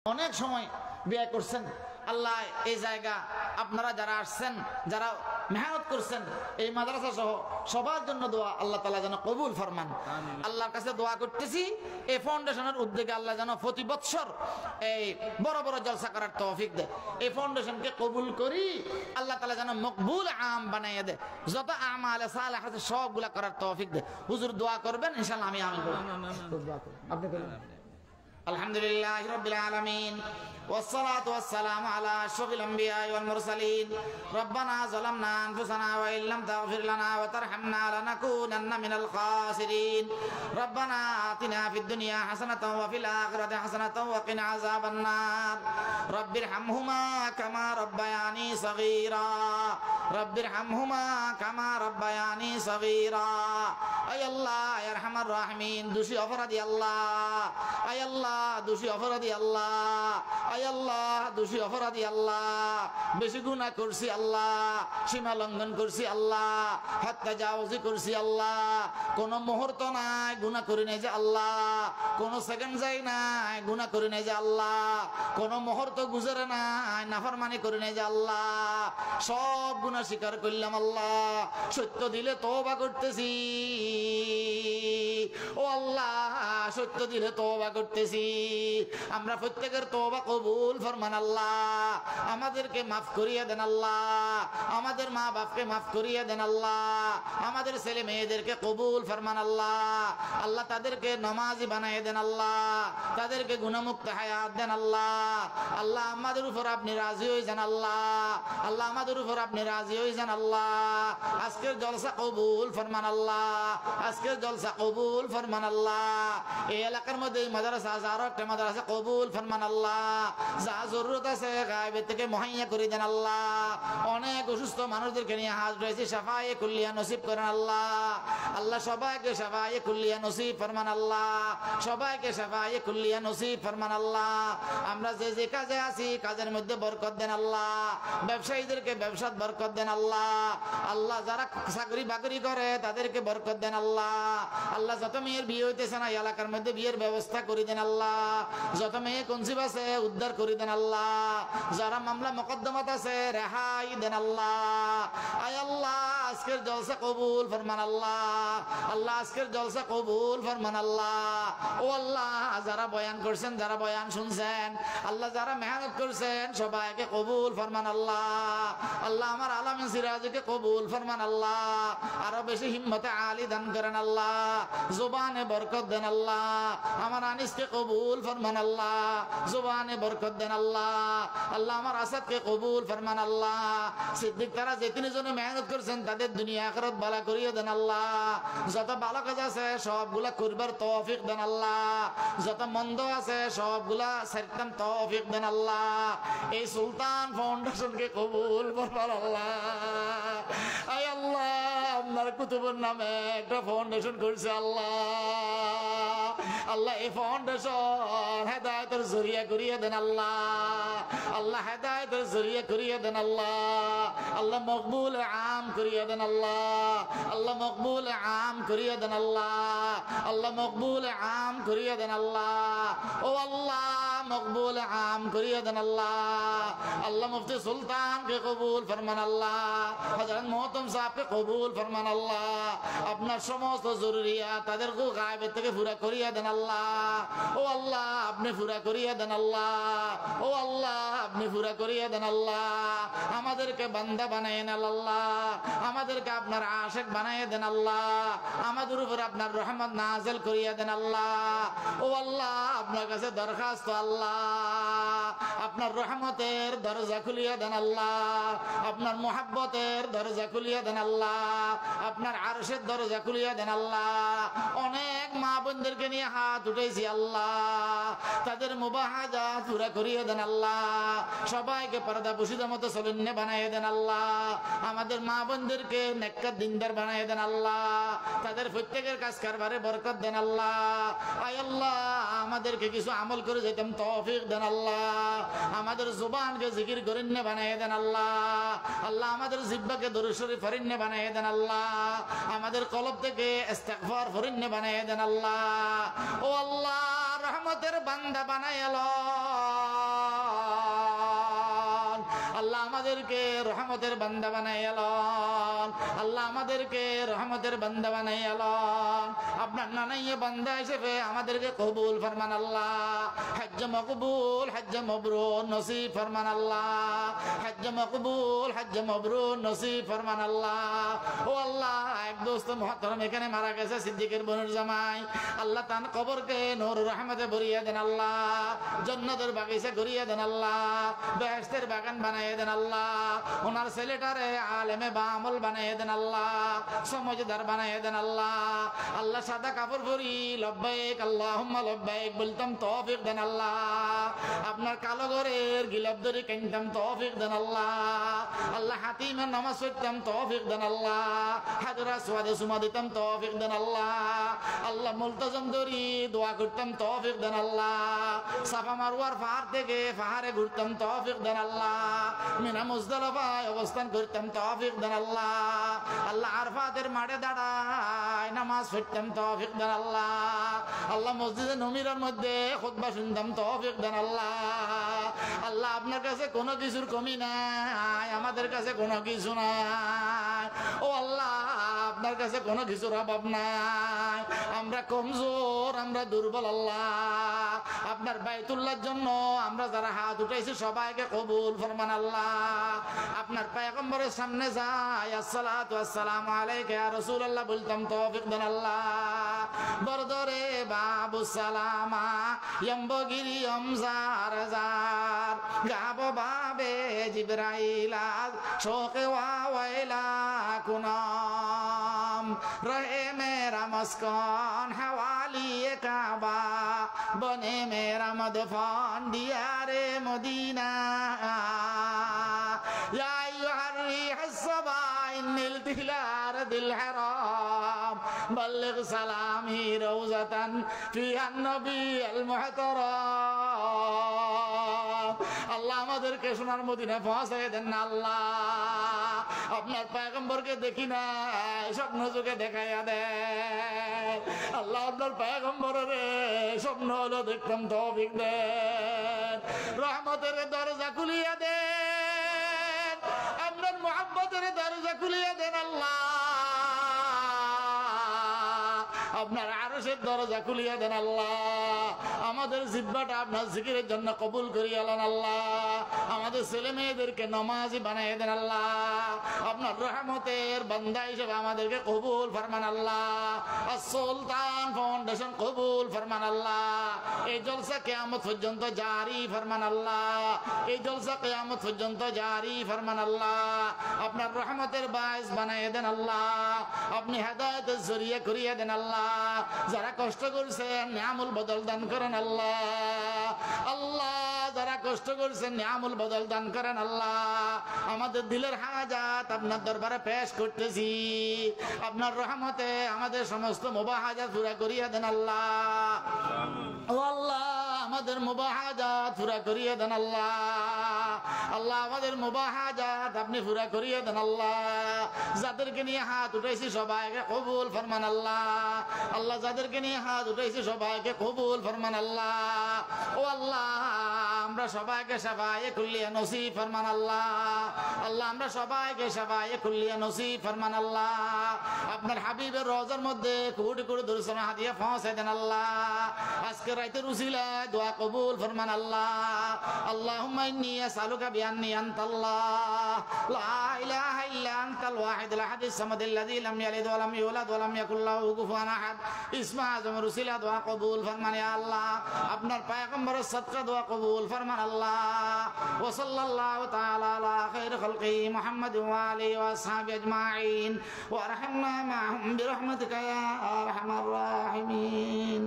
অনেক সময় বিয়ে করছেন আল্লাহ এই জায়গা আপনারা যারা আসছেন যারা মেহনত করছেন এই মাদ্রাসা সহ সবার জন্য দোয়া আল্লাহ তাআলা যেন কবুল ফরমান। আল্লাহর কাছে দোয়া করতেছি এই ফাউন্ডেশনের উদ্যোগে আল্লাহ যেন প্রতি বছর এই বড় বড় জলসা করার তৌফিক দেয়। এই ফাউন্ডেশনকে কবুল করি আল্লাহ তাআলা যেন মকবুল আম বানাইয়া দেয়, যত আমালে সালেহ আছে সবগুলা করার তৌফিক দেয়। হুজুর দোয়া করবেন ইনশাআল্লাহ, আমি আমিন করব। আপনি করবেন। আলহামদুলিল্লাহি রাব্বিল আলামিন والصلاة والسلام على أشرف الأنبياء والمرسلين ربنا ظلمنا أنفسنا وإن لم تغفر لنا وترحمنا لنكونن من الخاسرين ربنا آتنا في الدنيا حسنة وفي الآخرة حسنة وقنا عذاب النار رب ارحمهما كما ربياني صغيرا رب ارحمهما كما ربياني صغيرا أي الله يا أرحم الراحمين دوشي أفرادي الله أي الله دوشي أفرادي الله আয় আল্লাহ দোষী অপরাধী আল্লাহ, বেশি গুনাহ করছি আল্লাহ, সীমা লঙ্ঘন করছি আল্লাহ, হত্যা জাওজি করছি আল্লাহ, কোন মুহূর্ত নাই গুনাহ করি নাই যে আল্লাহ, কোন সেকেন্ড যাই নাই গুনাহ করি নাই যে আল্লাহ, কোন মুহূর্ত গুজরে নাই নাফরমানি করি নাই যে আল্লাহ, সব গুনাহ স্বীকার করলাম আল্লাহ, সত্য দিলে তওবা করতেছি ও আল্লাহ, সত্য দিলে তওবা করতেছি। আমরা প্রত্যেকের তওবা কবুল ফরমান আল্লাহ, আমাদেরকে মাফ করিয়ে দেন আল্লাহ, আমাদের মা বাপকে মাফ করিয়ে দেন আল্লাহ, আমাদের ছেলে মেয়েদেরকে কবুল ফরমান আল্লাহ, আল্লাহ তাদেরকে নামাজি বানায় দেন আল্লাহ, তাদেরকে গুনাহমুক্ত হায়াত দেন আল্লাহ, আল্লাহ আমাদের উপর আপনি রাজি হয়ে যান আল্লাহ, আল্লাহ আমাদের উপর আপনি রাজি হয়ে যান আল্লাহ, আজকের জলসা কবুল ফরমান আল্লাহ, আজকের জলসা কবুল ফরমান আল্লাহ, এই এলাকার মধ্যে মাদ্রাসা আরো একটা মাদ্রাসা কবুল ফরমান আল্লাহ, যা জরুরত আছে গায়ব থেকে মুহাইয়া করে দেন আল্লাহ, অনেক অসুস্থ মানুষদেরকে নিয়ে হাত রয়েছে শাফায়ে কুল্লিয়া নসিব করেন আল্লাহ, আল্লাহ সবাইকে শাফায়ে কুল্লিয়া নসিব ফরমান আল্লাহ, সবাইকে শাফায়ে কুল্লিয়া নসিব ফরমান আল্লাহ, আমরা যে যে কাজে আছি কাজের মধ্যে বরকত দেন আল্লাহ, ব্যবসায়ীদেরকে ব্যবসাত বরকত দেন আল্লাহ, আল্লাহ যারা চাকরি বাকরি করে তাদেরকে বরকত দেন আল্লাহ, আল্লাহ যত মেয়ের বিয়ে হইতেছে না এলাকার মধ্যে বিয়ের ব্যবস্থা করে দেন আল্লাহ, যত মেয়ে কনসিভ আছে উদ্ধার করে দেন আল্লাহ, যারা মামলা মোকদ্দমাত আছে রেহাই দেন আল্লাহ, আয় আল্লাহ আজকের জলসা কবুল ফরমান আল্লাহ, আল্লাহ আজকের জলসা কবুল ফরমান আল্লাহ, ও আল্লাহ যারা বয়ান করছেন যারা বয়ান শুনছেন আল্লাহ যারা মেহনত করছেন সবাইকে কবুল ফরমান আল্লাহ, আল্লাহ আমার আলামিন সিরাজকে কবুল ফরমান আল্লাহ, আরো বেশি হিম্মতে আলী দান করেন আল্লাহ, জবানে বরকত দেন আল্লাহ, আমার আনিসকে কবুল ফরমান আল্লাহ, জবানে বরকত দেন আল্লাহ, আল্লাহ আমার আসাদকে কবুল ফরমান আল্লাহ, সিদ্দিক তারা যে তিনজনে মেহনত করছেন তাদের দুনিয়া আখিরাত ভালো করিয়ে দেন আল্লাহ, যত ভালো কাজ আছে সবগুলা করবার তৌফিক দেন আল্লাহ, যত মন্দ আছে সবগুলা ছাড়তাম তৌফিক দেন আল্লাহ, এই সুলতান ফাউন্ডেশনকে কবুল ফরমান আল্লাহ, আয় আল্লাহ আপনার কুতুবের নামে একটা ফাউন্ডেশন করছে আল্লাহ, আল্লাহ এই ফাউন্ডেশন হেদায়েতের জরিয়া করিয়ে দেন আল্লাহ, আল্লাহ হেদায়েতের জরিয়া করিয়ে দেন আল্লাহ, আল্লাহ মকবুল আম করিয়ে দেন আল্লাহ, আল্লাহ মকবুল আম করিয়ে দেন আল্লাহ, আল্লাহ মকবুল আম করিয়ে দেন আল্লাহ, ও আল্লাহ মকবুল আম করিয়ে দেন আল্লাহ, আল্লাহ মুফতি সুলতানকে কবুল ফরমান আল্লাহ, হযরত মোহতম সাহেবকে কবুল ফরমান আল্লাহ, আপনার সমস্ত জরুরিয়াত তাদেরকে গায়ব থেকে পুরা করিয়ে দেন আল্লাহ, ও আল্লাহ আপনি পুরা করিয়ে দেন আল্লাহ, ও আল্লাহ আপনি পুরা করিয়ে দেন আল্লাহ, আমাদেরকে বান্দা বানায় নেন আল্লাহ, আমাদেরকে আপনার আশিক বানায় দেন আল্লাহ, আমাদের উপর আপনার রহমত নাযিল করিয়ে দেন আল্লাহ, ও আল্লাহ আপনার কাছে দরখাস্ত আল্লাহ আপনার রহমতের দরজা খুলিয়ে দেন আল্লাহ, আপনার মুহাব্বতের দরজা খুলিয়ে দেন আল্লাহ, আপনার আরশের দরজা খুলিয়ে দেন আল্লাহ, অনেক মা বোনদেরকে নিয়ে হাত উঠেছি আল্লাহ, তাদের মুবাহাজাত পুরা করিয়ে দেন আল্লাহ, সবাইকে পর্দা পুশিদের মতো সলিন্নে বানায় দেন আল্লাহ, আমাদের মা বোনদেরকে নেককার দিনদার বানায় দেন আল্লাহ, তাদের প্রত্যেকের কাজ কারবারে বরকত দেন আল্লাহ, আয় আল্লাহ আমাদেরকে কিছু আমল করে যেতাম তৌফিক দেন আল্লাহ, আমাদের জুবানকে জিকির করিন্নে বানায় দেন আল্লাহ, আল্লাহ আমাদের জিহ্বাকে দরুদ শরীফ ফরিন্নে বানায় দেন আল্লাহ, আমাদের কলব থেকে ইস্তিগফার ফরিন্নে বানায় দেন আল্লাহ, ও আল্লাহ রহমতের বান্দা বানায় আল্লাহ। আল্লাহ আমাদেরকে রহমতের বান্দা বানাইয়া লন, আল্লাহ আমাদেরকে রহমতের বান্দা বানাইয়া লন। আপনার নানাইয়ে বান্দা হিসেবে আমাদেরকে কবুল ফরমান আল্লাহ। হজ্জ মকবুল হজ্জ মবরুর নসিব ফরমান আল্লাহ, হজ্জ মকবুল হজ্জ মবরুর নসিব ফরমান আল্লাহ। ও আল্লাহ, এক দোস্ত মুহতারাম এখানে মারা গেছে, সিদ্দিকের বোনের জামাই। আল্লাহ তার কবরকে নূর রহমতে ভরিয়ে দেন আল্লাহ, জান্নাতের বাগিচা ঘুরিয়ে দেন আল্লাহ, বেহেশতের বাগান বানাইয়ে দেন আল্লাহ। ওনার ছেলেটারে আলেমে বা আমল বানাইয়ে দেন আল্লাহ, সমঝদার বানাইয়ে দেন আল্লাহ। আল্লাহ সাদা কাপড় পরি লব্বাইক আল্লাহুম্মা লব্বাইক বলতাম তৌফিক দেন আল্লাহ। আপনার কালো ঘরের গিলাপ ধরে কিনতাম তৌফিক দেন আল্লাহ। আল্লাহ হাতিমের নামাজ পড়তাম তৌফিক দেন আল্লাহ, হাজরা সুয়াদে সুমা দিতাম তৌফিক দেন আল্লাহ। আল্লাহ মুলতাজাম ধরি দোয়া করতাম তৌফিক দেন আল্লাহ। সাফা মারওয়ার পাহাড় থেকে পাহাড়ে ঘুরতাম তৌফিক দেন আল্লাহ। মিনা মুজদালিফায় অবস্থান করতাম তৌফিক দেন আল্লাহ। আল্লাহ আরফাতের মাঠে দাঁড়ায় নামাজ পড়তাম তৌফিক দেন আল্লাহ। আল্লাহ মসজিদে নবীর মধ্যে খুতবা শুনতাম তৌফিক দেন আল্লাহ। আল্লাহ আপনার কাছে কোনো কিছুর কমি নাই, আমাদের কাছে কোনো কিছু নাই। ও আল্লাহ, আপনার কাছে কোনো কিছুর অভাব নাই। আমরা কমজোর, আমরা দুর্বল আল্লাহ। আপনার বাইতুল্লাহর জন্য আমরা যারা হাত উঠাইছি সবাইকে কবুল ফরমান আল্লাহ। আপনার পয়গম্বরের সামনে যাই আসসালাতু আসসালামু আলাইকা ইয়া রাসূলুল্লাহ বলতাম তৌফিক দেন আল্লাহ। বরদরে বাবু সালামা ইয়ম্বগিরি আমজার জার গাবো বাবে জিবরাইলা শোকে ওয়াইলা কুনাম রহে মেরা মস্কান হওয়ালি কাবা বনে মেরা মদফান দিয়ারে মদিনা ইয়া আইয়ুহার রিহুস সাবা ইন্নিল তিলার দিল হারাম বল্লিগ সালামি রওজাতান ফিহান নবিয়্যুল মুহতারাম। আল্লাহ আমাদেরকে সোনার মদিনা পৌঁছায় দেন না আল্লাহ। আপনার পয়গম্বরকে দেখি না, স্বপ্ন যুগে দেখাইয়া দেন আল্লাহ। আপনার পয়গম্বরের স্বপ্ন হলো দেখতাম তৌফিক দেন, রহমতের দরজা খুলিয়া দেন, আপনার মুহাব্বতের দরজা খুলিয়া দেন আল্লাহ। আপনার আরশের দরজা খুলিয়া দেন আল্লাহ। আমাদের জিহ্বাটা আপনার জিকিরের জন্য কবুল করিয়া আলেন আল্লাহ। আমাদের ছেলে মেয়েদেরকে নামাজি বানাইয়া দেন আল্লাহ। আপনার রহমতের বান্দা হিসেবে আমাদেরকে কবুল ফরমান আল্লাহ। সুলতান ফাউন্ডেশন কবুল ফরমান আল্লাহ। এই জলসা কিয়ামত পর্যন্ত জারি ফরমান আল্লাহ। এই জলসা কিয়ামত পর্যন্ত জারি ফরমান আল্লাহ। আপনার রহমতের বায়স বানাইয়া দেন আল্লাহ। আপনি হেদায়েতের জরিয়া করিয়া দেন আল্লাহ। যারা কষ্ট করছেন নিয়ামুল বদল দান করেন আল্লাহ। আল্লাহ, যারা কষ্ট করছেন নিয়ামুল বদল দান করেন আল্লাহ। আমাদের দিলের হাজাত আপনার দরবারে পেশ করতেছি। আপনার রহমতে আমাদের সমস্ত মুবাহ হাজাত পুরা করিয়া দেন আল্লাহ। ও আল্লাহ, আমাদের মুবাহ হাজাত পুরা করিয়া দেন আল্লাহ। আল্লাহ, আমাদের মুবাহ হাজাত আপনি পুরা করিয়া দেন আল্লাহ। যাদেরকে নিয়ে হাত উঠাইছি সবাইকে কবুল ফরমান আল্লাহ। আল্লাহ, যাদেরকে নিয়ে হাত উঠাইছি সবাইকে কবুল ফরমান আল্লাহ। ও আল্লাহ, আমরা সবাইকে শাফায়ে কুল্লিয়া নসিব ফরমান আল্লাহ। আল্লাহ, আমরা সবাইকে শাফায়ে কুল্লিয়া নসিব ফরমান আল্লাহ। আপনার হাবিবের রওজার মধ্যে কোটি কোটি দরুদ হাদিয়া পৌঁছায় দেন আল্লাহ। আজকে রাতের উসিলায় দোয়া কবুল ফরমান আল্লাহ। আল্লাহুম্মা ইন্নী আসআলুকা বিআন্নী আনতাল্লাহ লা ইলাহা ইল্লা আনতাল ওয়াহিদুল আহাদিস সামাদিল্লাযী লাম ইয়ালিদ ওয়া লাম ইউলাদ ওয়া লাম ইয়াকুল লাহু কুফুয়ান আহাদ। ইসমা আযমের উসিলা দোয়া কবুল ফরমান ইয়া আল্লাহ। আপনার পয়গম্বরের সাদকা দোয়া কবুল ফরমান আল্লাহ। ওয়া সাল্লাল্লাহু তাআলা আলা খায়রি খালকি মুহাম্মাদ ওয়া আলিহি ওয়া আসহাবিহি আজমাইন ওয়া রাহমনা মা'হুম বিরহমাতিকা ইয়া আরহামার রাহিমিন।